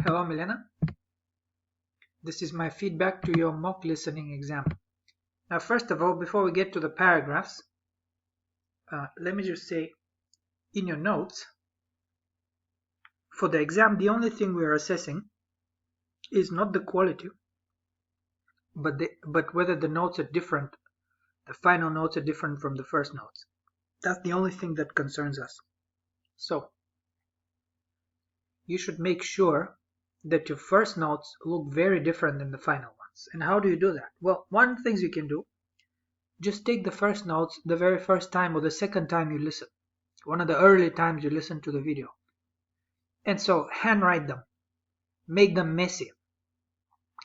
Hello Milena, this is my feedback to your mock listening exam. Now first of all, before we get to the paragraphs, let me just say, in your notes, for the exam the only thing we are assessing is not the quality, but whether the notes are different, the final notes are different from the first notes. That's the only thing that concerns us. So, you should make sure that your first notes look very different than the final ones. And how do you do that? Well, one of the things you can do, just take the first notes the very first time or the second time you listen, one of the early times you listen to the video. And so handwrite them, make them messy.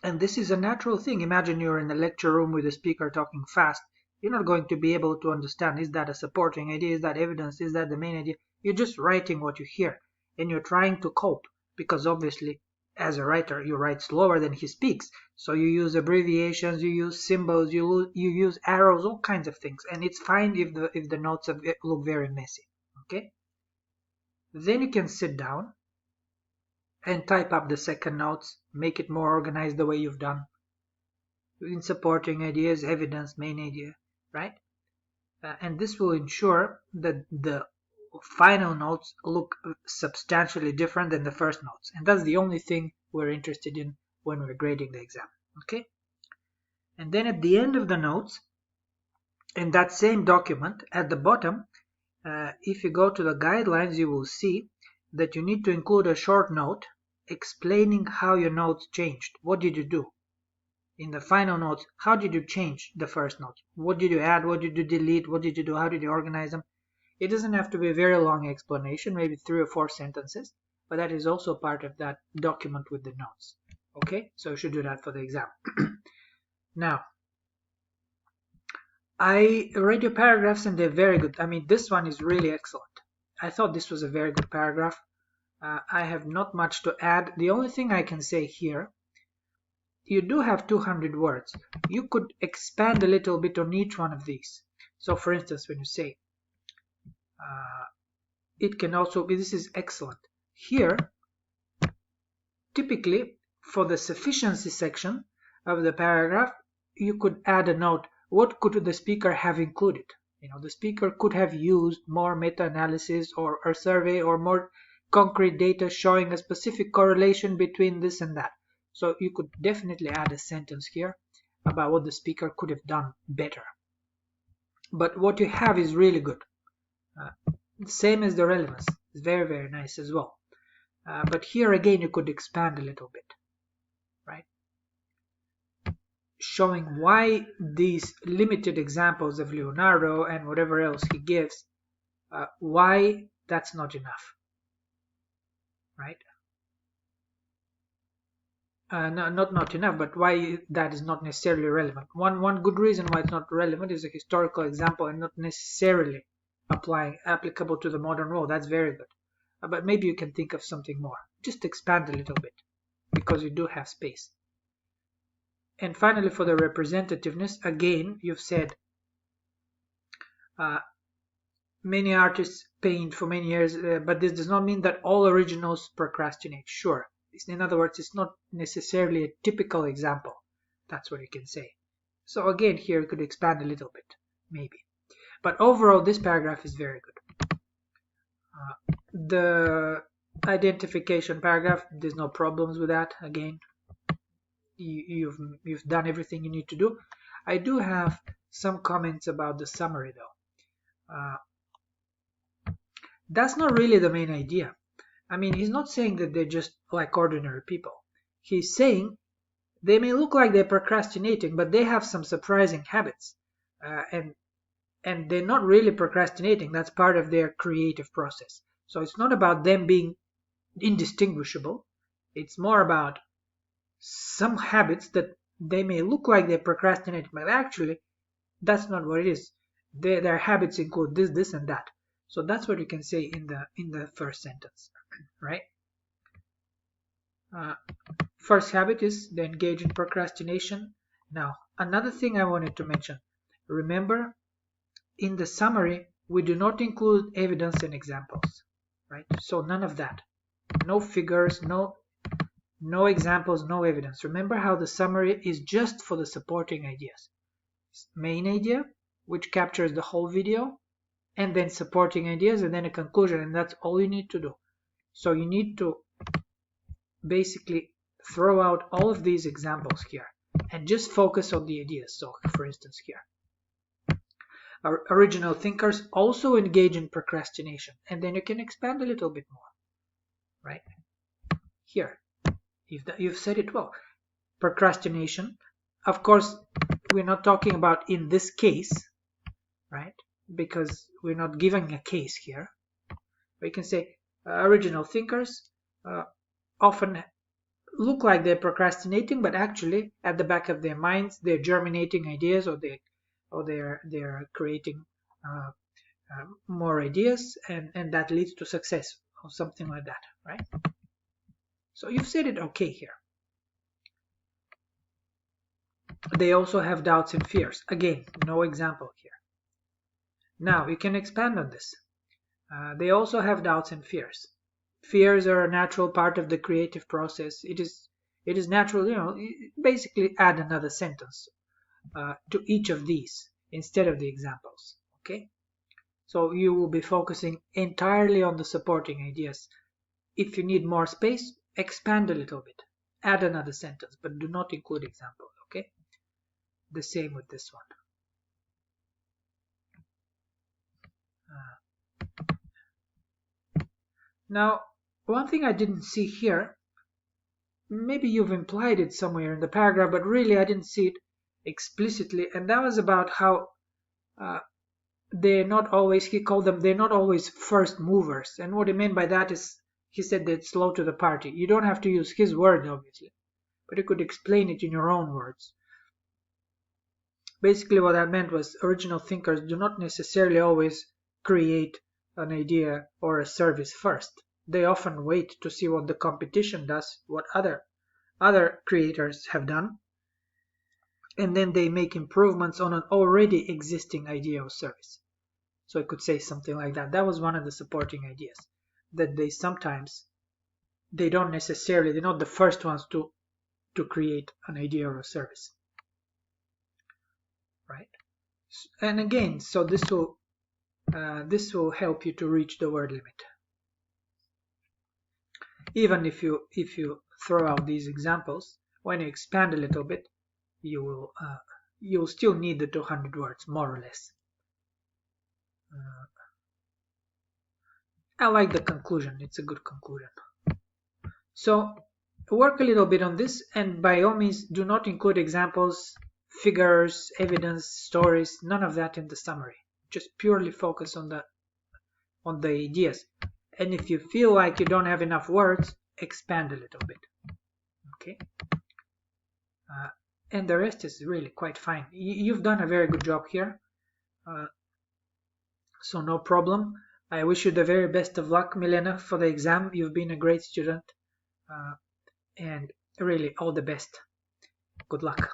And this is a natural thing. Imagine you're in a lecture room with a speaker talking fast. You're not going to be able to understand, is that a supporting idea, is that evidence, is that the main idea? You're just writing what you hear, and you're trying to cope, because obviously as a writer you write slower than he speaks, so you use abbreviations, you use symbols, you use arrows, all kinds of things, and it's fine if the notes look very messy. Okay, then you can sit down and type up the second notes, make it more organized the way you've done in supporting ideas, evidence, main idea, right? And this will ensure that the final notes look substantially different than the first notes, and that's the only thing we're interested in when we're grading the exam. Okay, and then at the end of the notes, in that same document at the bottom, if you go to the guidelines, you will see that you need to include a short note explaining how your notes changed. What did you do in the final notes? How did you change the first notes? What did you add? What did you delete? What did you do? How did you organize them? It doesn't have to be a very long explanation, maybe 3 or 4 sentences, but that is also part of that document with the notes. Okay, so you should do that for the exam. Now, I read your paragraphs and they're very good. I mean, this one is really excellent. I thought this was a very good paragraph. I have not much to add. The only thing I can say here, you do have 200 words. You could expand a little bit on each one of these. So for instance, when you say, it can also be, this is excellent. Here, typically for the sufficiency section of the paragraph, you could add a note. What could the speaker have included? You know, the speaker could have used more meta-analysis or a survey or more concrete data showing a specific correlation between this and that. So you could definitely add a sentence here about what the speaker could have done better. But what you have is really good. Same as the relevance. It's very, very nice as well. But here again, you could expand a little bit, right? Showing why these limited examples of Leonardo and whatever else he gives, why that's not enough, right? No, not enough, but why that is not necessarily relevant. One good reason why it's not relevant is a historical example and not necessarily applicable to the modern world. That's very good. But maybe you can think of something more. Just expand a little bit, because you do have space. And finally, for the representativeness, again, you've said many artists paint for many years, but this does not mean that all originals procrastinate. Sure. In other words, it's not necessarily a typical example. That's what you can say. So again, here you could expand a little bit, maybe. But overall, this paragraph is very good. The identification paragraph, there's no problems with that. Again, you've done everything you need to do. I do have some comments about the summary though. That's not really the main idea. I mean, he's not saying that they're just like ordinary people. He's saying they may look like they're procrastinating, but they have some surprising habits. And they're not really procrastinating. That's part of their creative process. So it's not about them being indistinguishable. It's more about some habits that they may look like they're procrastinating, but actually that's not what it is. Their habits include this, this, and that. So that's what you can say in the first sentence, right? First habit is they engage in procrastination. Now, another thing I wanted to mention. Remember, in the summary, we do not include evidence and examples, right? So none of that. No figures, no No examples, no evidence. Remember how the summary is just for the supporting ideas. Main idea, which captures the whole video, and then supporting ideas, and then a conclusion, and that's all you need to do. So you need to basically throw out all of these examples here and just focus on the ideas. So for instance here, our original thinkers also engage in procrastination, and then you can expand a little bit more, right? Here, you've said it well. Procrastination, of course, we're not talking about in this case, right? Because we're not giving a case here. We can say original thinkers often look like they're procrastinating, but actually at the back of their minds they're germinating ideas, or they're creating more ideas, and that leads to success or something like that, right? So you've said it okay here. They also have doubts and fears. Again, no example here. Now you can expand on this. They also have doubts and fears. Fears are a natural part of the creative process. It is natural, basically add another sentence to each of these instead of the examples. Okay, so you will be focusing entirely on the supporting ideas. If you need more space, expand a little bit, add another sentence, but do not include examples. Okay, the same with this one. Now, one thing I didn't see here, maybe you've implied it somewhere in the paragraph, but really I didn't see it explicitly, and that was about how they're not always, he called them, they're not always first movers. And what he meant by that is, he said they're slow to the party. You don't have to use his words, obviously, but you could explain it in your own words. Basically what that meant was original thinkers do not necessarily always create an idea or a service first. They often wait to see what the competition does, what other creators have done, and then they make improvements on an already existing idea or service. So I could say something like that. That was one of the supporting ideas, that they're not the first ones to create an idea or a service, right? And again, so this will help you to reach the word limit. Even if you throw out these examples, when you expand a little bit, you'll still need the 200 words, more or less. I like the conclusion. It's a good conclusion. So work a little bit on this, and by all means do not include examples, figures, evidence, stories, none of that in the summary. Just purely focus on the ideas. And if you feel like you don't have enough words, expand a little bit. Okay, and the rest is really quite fine. You've done a very good job here, so no problem. I wish you the very best of luck, Milena, for the exam. You've been a great student, and really all the best. Good luck.